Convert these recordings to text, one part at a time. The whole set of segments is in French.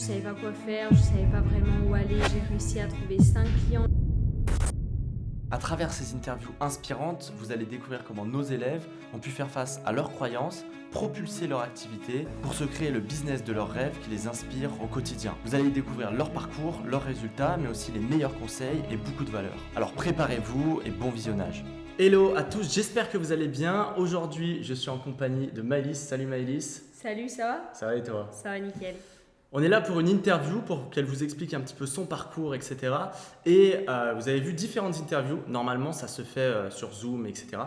savais pas quoi faire, je savais pas vraiment où aller. J'ai réussi à trouver 5 clients. À travers ces interviews inspirantes, vous allez découvrir comment nos élèves ont pu faire face à leurs croyances, propulser leur activité pour se créer le business de leurs rêves qui les inspire au quotidien. Vous allez découvrir leur parcours, leurs résultats, mais aussi les meilleurs conseils et beaucoup de valeurs. Alors préparez-vous et bon visionnage. Hello à tous, j'espère que vous allez bien. Aujourd'hui, je suis en compagnie de Maëlys. Salut Maëlys. Salut, ça va? Ça va et toi? Ça va nickel. On est là pour une interview pour qu'elle vous explique un petit peu son parcours, etc. Et vous avez vu différentes interviews. Normalement, ça se fait sur Zoom, etc.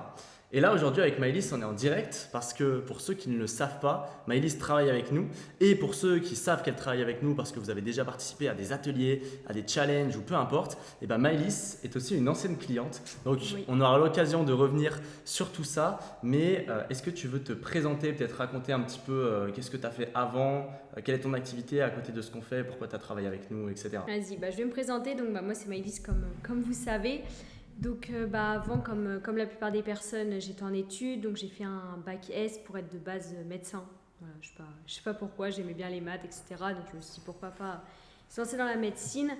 Et là, aujourd'hui, avec Maëlys, on est en direct parce que pour ceux qui ne le savent pas, Maëlys travaille avec nous. Et pour ceux qui savent qu'elle travaille avec nous parce que vous avez déjà participé à des ateliers, à des challenges ou peu importe, et ben Maëlys est aussi une ancienne cliente. Donc, Oui. on aura l'occasion de revenir sur tout ça. Mais est-ce que tu veux te présenter, peut-être raconter un petit peu qu'est-ce que tu as fait avant, quelle est ton activité à côté de ce qu'on fait, pourquoi tu as travaillé avec nous, etc. Vas-y, je vais me présenter. Donc, moi, c'est Maëlys, comme vous savez. Donc, avant, comme la plupart des personnes, j'étais en études. Donc, j'ai fait un bac S pour être de base médecin. Voilà, je sais pas pourquoi, j'aimais bien les maths, etc. Donc, je me suis dit pourquoi pas se lancer dans la médecine.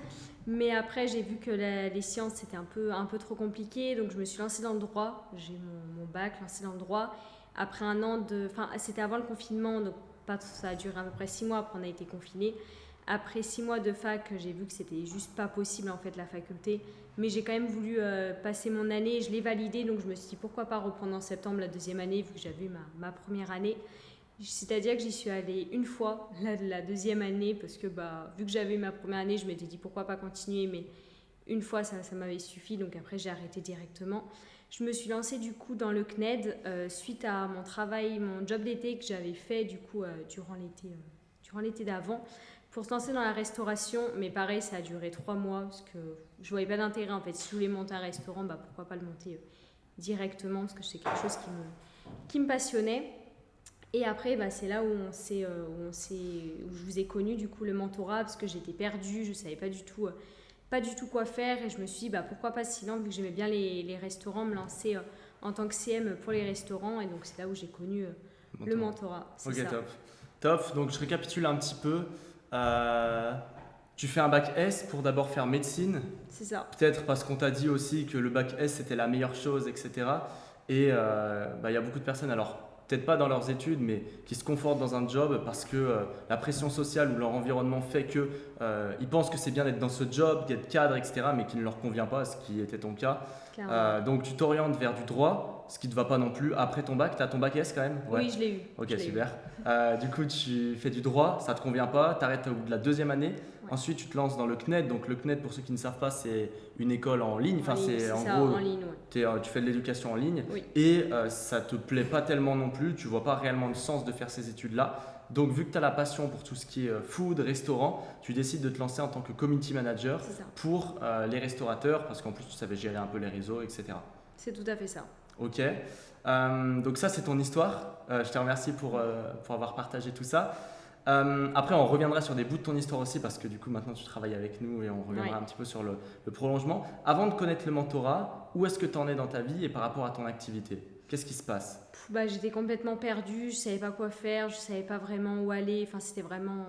Mais après, j'ai vu que les sciences, c'était un peu trop compliqué. Donc, je me suis lancée dans le droit. J'ai mon bac, lancé dans le droit. Après un an Enfin, c'était avant le confinement. Donc, ça a duré à peu près 6 mois. Après, on a été confinés. Après 6 mois de fac, j'ai vu que c'était juste pas possible en fait la faculté. Mais j'ai quand même voulu passer mon année. Je l'ai validée. Donc, je me suis dit pourquoi pas reprendre en septembre la deuxième année vu que j'avais eu ma première année. C'est-à-dire que j'y suis allée une fois la deuxième année parce que vu que j'avais eu ma première année, je m'étais dit pourquoi pas continuer, mais une fois ça m'avait suffi, donc après j'ai arrêté directement. Je me suis lancée du coup dans le CNED suite à mon travail, mon job d'été que j'avais fait du coup durant l'été d'avant pour se lancer dans la restauration, mais pareil ça a duré 3 mois parce que je voyais pas d'intérêt en fait. Si je voulais monter un restaurant, pourquoi pas le monter directement parce que c'est quelque chose qui me passionnait. Et après, c'est là où je vous ai connu du coup le mentorat parce que j'étais perdue, je savais pas du tout quoi faire et je me suis dit pourquoi pas sinon vu que j'aimais bien les restaurants me lancer en tant que CM pour les restaurants et donc c'est là où j'ai connu le mentorat. Ok, ça. top. Donc je récapitule un petit peu. Tu fais un bac S pour d'abord faire médecine. C'est ça. Peut-être parce qu'on t'a dit aussi que le bac S c'était la meilleure chose, etc. Et y a beaucoup de personnes, alors peut-être pas dans leurs études, mais qui se confortent dans un job parce que la pression sociale ou leur environnement fait que ils pensent que c'est bien d'être dans ce job, d'être cadre, etc., mais qui ne leur convient pas, ce qui était ton cas. Donc tu t'orientes vers du droit, ce qui ne te va pas non plus. Après ton bac, tu as ton bac S quand même? Ouais. Oui, je l'ai eu. Ok, super. Du coup, tu fais du droit, ça ne te convient pas, tu arrêtes au bout de la deuxième année. Ouais. Ensuite, tu te lances dans le CNED. Donc le CNED, pour ceux qui ne savent pas, c'est une école en ligne. C'est en ça, gros, en ligne, ouais. Tu fais de l'éducation en ligne. Oui. Et ça ne te plaît pas tellement non plus, tu ne vois pas réellement le sens de faire ces études-là. Donc vu que tu as la passion pour tout ce qui est food, restaurant, tu décides de te lancer en tant que community manager pour les restaurateurs parce qu'en plus tu savais gérer un peu les réseaux, etc. C'est tout à fait ça. Ok, donc ça c'est ton histoire. Je te remercie pour avoir partagé tout ça. Après on reviendra sur des bouts de ton histoire aussi parce que du coup maintenant tu travailles avec nous et on reviendra un petit peu sur le prolongement. Avant de connaître le mentorat, où est-ce que tu en es dans ta vie et par rapport à ton activité? Qu'est-ce qui se passe? J'étais complètement perdue, je savais pas quoi faire, je savais pas vraiment où aller. Enfin, c'était vraiment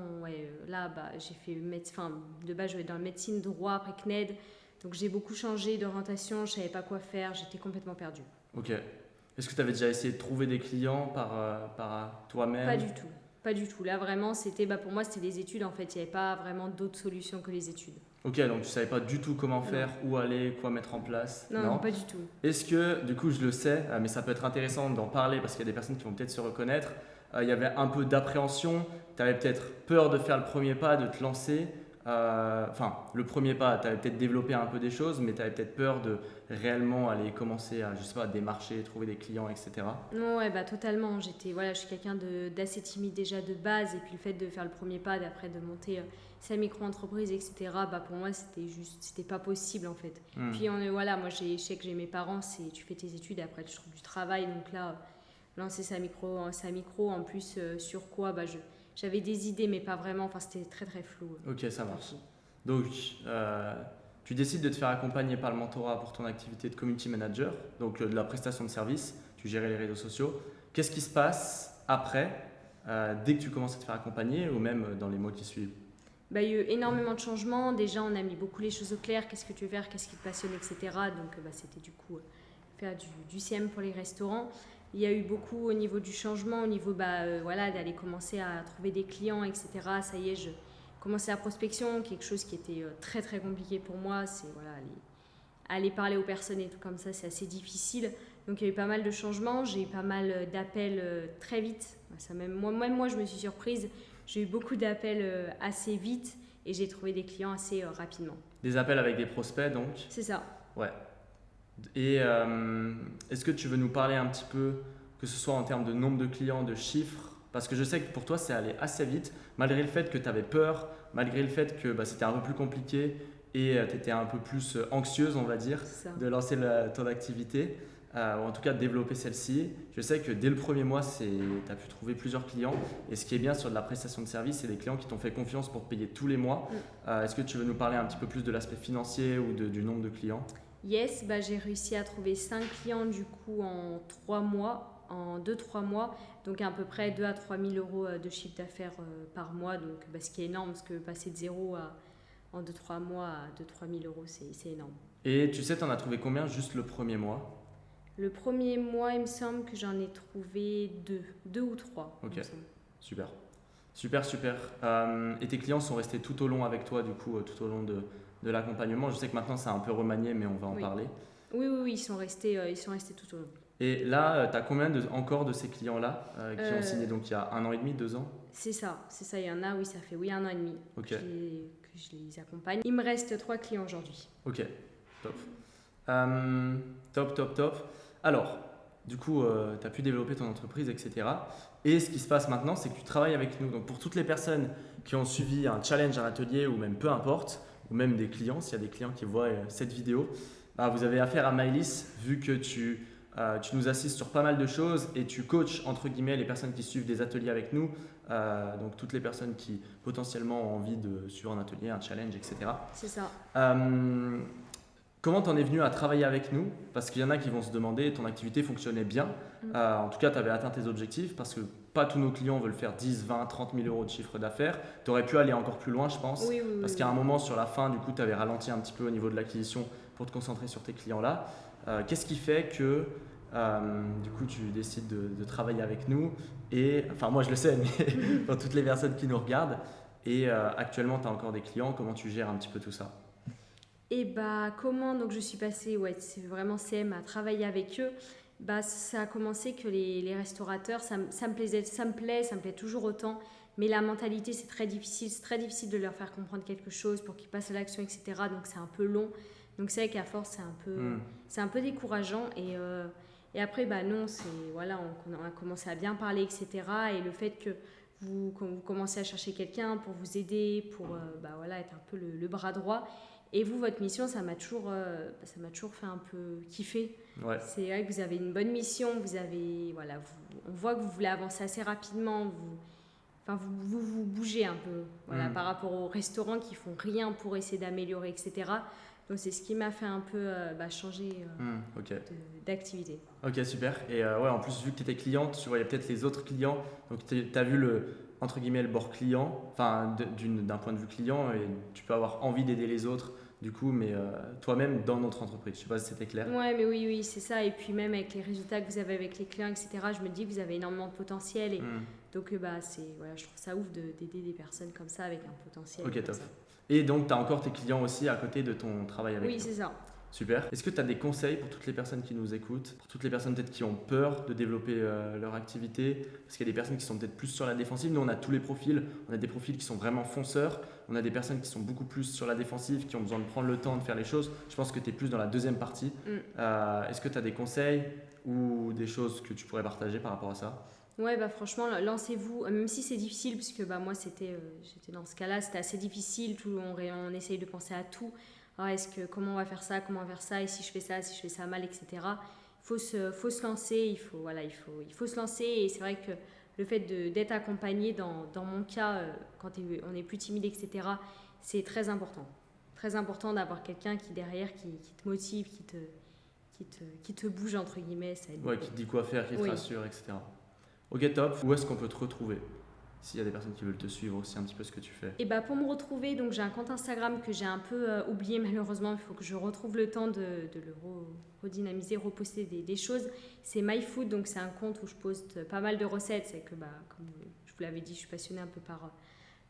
là j'ai fait de base je vais dans la médecine, droit, après CNED. Donc j'ai beaucoup changé d'orientation, je savais pas quoi faire, j'étais complètement perdue. Ok. Est-ce que tu avais déjà essayé de trouver des clients par toi-même? Pas du tout. Là vraiment, c'était pour moi c'était les études en fait, il n'y avait pas vraiment d'autres solutions que les études. Ok, donc tu savais pas du tout comment faire, où aller, quoi mettre en place? Non, pas du tout. Est-ce que, du coup je le sais, mais ça peut être intéressant d'en parler parce qu'il y a des personnes qui vont peut-être se reconnaître, il y avait un peu d'appréhension, tu avais peut-être peur de faire le premier pas, de te lancer, le premier pas, tu avais peut-être développé un peu des choses, mais tu avais peut-être peur de réellement aller commencer à, démarcher, trouver des clients, etc. Non, totalement. Je suis quelqu'un d'assez timide déjà de base, et puis le fait de faire le premier pas, d'après de monter sa micro-entreprise, etc., pour moi, c'était pas possible en fait. Puis moi, je sais que j'ai mes parents, c'est tu fais tes études et après tu trouves du travail, donc là, lancer sa micro, en plus, sur quoi, j'avais des idées, mais pas vraiment, enfin, c'était très très flou. Ok, ça marche. Donc, tu décides de te faire accompagner par le mentorat pour ton activité de community manager, donc de la prestation de service, tu gérais les réseaux sociaux. Qu'est-ce qui se passe après, dès que tu commences à te faire accompagner ou même dans les mois qui suivent? Bah, il y a eu énormément de changements. Déjà, on a mis beaucoup les choses au clair. Qu'est-ce que tu veux faire, qu'est-ce qui te passionne, etc. Donc, bah, c'était du coup faire du CM pour les restaurants. Il y a eu beaucoup au niveau du changement, au niveau voilà, d'aller commencer à trouver des clients, etc. Ça y est, je commençais la prospection, quelque chose qui était très très compliqué pour moi. C'est voilà, aller parler aux personnes et tout comme ça, c'est assez difficile. Donc il y a eu pas mal de changements, j'ai eu pas mal d'appels très vite. Même moi, je me suis surprise. J'ai eu beaucoup d'appels assez vite et j'ai trouvé des clients assez rapidement. Des appels avec des prospects donc. C'est ça. Ouais. Et est-ce que tu veux nous parler un petit peu, que ce soit en termes de nombre de clients, de chiffres? Parce que je sais que pour toi, c'est allé assez vite, malgré le fait que tu avais peur, malgré le fait que c'était un peu plus compliqué et tu étais un peu plus anxieuse, on va dire, de lancer ton activité, ou en tout cas de développer celle-ci. Je sais que dès le premier mois, tu as pu trouver plusieurs clients. Et ce qui est bien sur de la prestation de service, c'est des clients qui t'ont fait confiance pour payer tous les mois. Est-ce que tu veux nous parler un petit peu plus de l'aspect financier ou du nombre de clients? Yes, j'ai réussi à trouver 5 clients du coup en 3 mois, en 2-3 mois, donc à peu près 2 à 3 000 euros de chiffre d'affaires par mois, donc ce qui est énorme parce que passer de 0 en 2-3 mois à 2-3 000 euros, c'est énorme. Et tu sais, tu en as trouvé combien juste le premier mois? Le premier mois, il me semble que j'en ai trouvé 2 ou 3. Ok, super. Super. Et tes clients sont restés tout au long avec toi, du coup, tout au long de l'accompagnement. Je sais que maintenant, c'est un peu remanié, mais on va en parler. Oui, ils sont restés tout au long. Et là, tu as combien encore de ces clients-là qui ont signé donc il y a 1 an et demi, 2 ans? C'est ça. Il y en a, ça fait 1 an et demi que je les accompagne. Il me reste 3 clients aujourd'hui. Ok, top. Top. Alors, du coup, tu as pu développer ton entreprise, etc. Et ce qui se passe maintenant, c'est que tu travailles avec nous. Donc, pour toutes les personnes qui ont suivi un challenge, un atelier ou même peu importe, ou même des clients, s'il y a des clients qui voient cette vidéo, vous avez affaire à Maëlys, vu que tu nous assistes sur pas mal de choses et tu coaches, entre guillemets, les personnes qui suivent des ateliers avec nous, donc toutes les personnes qui potentiellement ont envie de suivre un atelier, un challenge, etc. C'est ça. Comment tu en es venu à travailler avec nous? Parce qu'il y en a qui vont se demander, ton activité fonctionnait bien, en tout cas tu avais atteint tes objectifs, parce que pas tous nos clients veulent faire 10, 20, 30 000 euros de chiffre d'affaires. Tu aurais pu aller encore plus loin, je pense, parce qu'à un moment sur la fin, du coup, tu avais ralenti un petit peu au niveau de l'acquisition pour te concentrer sur tes clients-là. Qu'est-ce qui fait que du coup tu décides de travailler avec nous? Et enfin moi je le sais, mais pour toutes les personnes qui nous regardent, et actuellement tu as encore des clients, comment tu gères un petit peu tout ça? Et comment donc je suis passée, c'est vraiment CM, à travailler avec eux. Ça a commencé que les restaurateurs, ça me plaît toujours autant, mais la mentalité c'est très difficile de leur faire comprendre quelque chose pour qu'ils passent à l'action, etc. Donc c'est un peu long, donc c'est vrai qu'à force c'est un peu décourageant, et après non, on a commencé à bien parler, etc. Et le fait que quand vous commencez à chercher quelqu'un pour vous aider, pour être un peu le bras droit. Et vous, votre mission, ça m'a toujours fait un peu kiffer. Ouais. C'est vrai que vous avez une bonne mission, on voit que vous voulez avancer assez rapidement, vous bougez un peu par rapport aux restaurants qui font rien pour essayer d'améliorer, etc. Donc c'est ce qui m'a fait un peu changer d'activité. Ok, super. Et en plus, vu que tu étais cliente, tu voyais peut-être les autres clients, donc tu as vu entre guillemets le bord client, enfin d'un point de vue client, et tu peux avoir envie d'aider les autres du coup, mais toi-même dans notre entreprise. Je sais pas si c'était clair. Ouais, mais oui, c'est ça. Et puis même avec les résultats que vous avez avec les clients, etc., je me dis que vous avez énormément de potentiel, et donc je trouve ça ouf d'aider des personnes comme ça avec un potentiel. Ok, top. Et donc tu as encore tes clients aussi à côté de ton travail avec nous. Oui, c'est ça. Super. Est-ce que tu as des conseils pour toutes les personnes qui nous écoutent, pour toutes les personnes peut-être qui ont peur de développer leur activité? Parce qu'il y a des personnes qui sont peut-être plus sur la défensive. Nous, on a tous les profils. On a des profils qui sont vraiment fonceurs. On a des personnes qui sont beaucoup plus sur la défensive, qui ont besoin de prendre le temps de faire les choses. Je pense que tu es plus dans la deuxième partie. Est-ce que tu as des conseils ou des choses que tu pourrais partager par rapport à ça? Ouais, franchement, lancez-vous, même si c'est difficile, puisque moi, j'étais dans ce cas-là, c'était assez difficile. On essaye de penser à tout. Comment on va faire ça, et si je fais ça mal, etc. Il faut se lancer, il faut se lancer, et c'est vrai que le fait d'être accompagné, dans mon cas, quand on est plus timide, etc., c'est très important d'avoir quelqu'un qui derrière, qui te motive, qui te bouge, entre guillemets. Qui te dit quoi faire, qui te rassure, etc. Ok, top. Où est-ce qu'on peut te retrouver? s'il y a des personnes qui veulent te suivre aussi un petit peu ce que tu fais. Et bah pour me retrouver, donc j'ai un compte Instagram que j'ai un peu oublié malheureusement, il faut que je retrouve le temps de le redynamiser, reposter des choses. C'est MyFood, donc c'est un compte où je poste pas mal de recettes. C'est que bah, comme je vous l'avais dit, je suis passionnée un peu par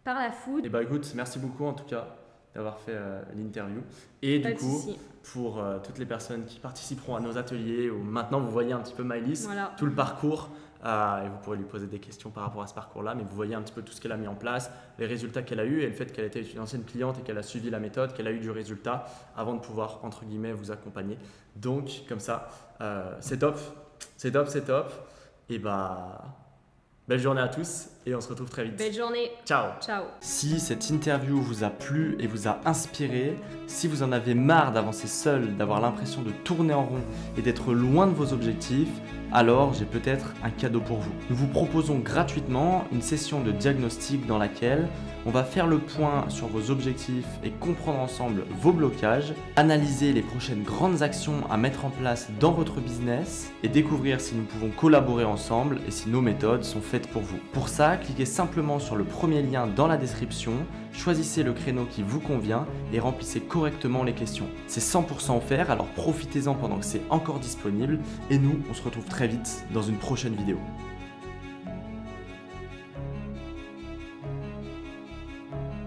la food. Et bah écoute, merci beaucoup en tout cas d'avoir fait l'interview. Et Pas du de coup, souci. pour toutes les personnes qui participeront à nos ateliers, où maintenant vous voyez un petit peu Maëlys, Voilà. tout le parcours, et vous pourrez lui poser des questions par rapport à ce parcours-là, mais vous voyez un petit peu tout ce qu'elle a mis en place, les résultats qu'elle a eu et le fait qu'elle était une ancienne cliente et qu'elle a suivi la méthode, qu'elle a eu du résultat avant de pouvoir, entre guillemets, vous accompagner. Donc, comme ça, c'est top, c'est top, c'est top. Et bah, belle journée à tous et on se retrouve très vite. Belle journée. Ciao. Ciao. Si cette interview vous a plu et vous a inspiré, si vous en avez marre d'avancer seul, d'avoir l'impression de tourner en rond et d'être loin de vos objectifs, alors j'ai peut-être un cadeau pour vous. Nous vous proposons gratuitement une session de diagnostic dans laquelle on va faire le point sur vos objectifs et comprendre ensemble vos blocages, analyser les prochaines grandes actions à mettre en place dans votre business et découvrir si nous pouvons collaborer ensemble et si nos méthodes sont faites pour vous. Pour ça, cliquez simplement sur le premier lien dans la description, choisissez le créneau qui vous convient et remplissez correctement les questions. C'est 100% offert, alors profitez-en pendant que c'est encore disponible et nous, on se retrouve très vite dans une prochaine vidéo.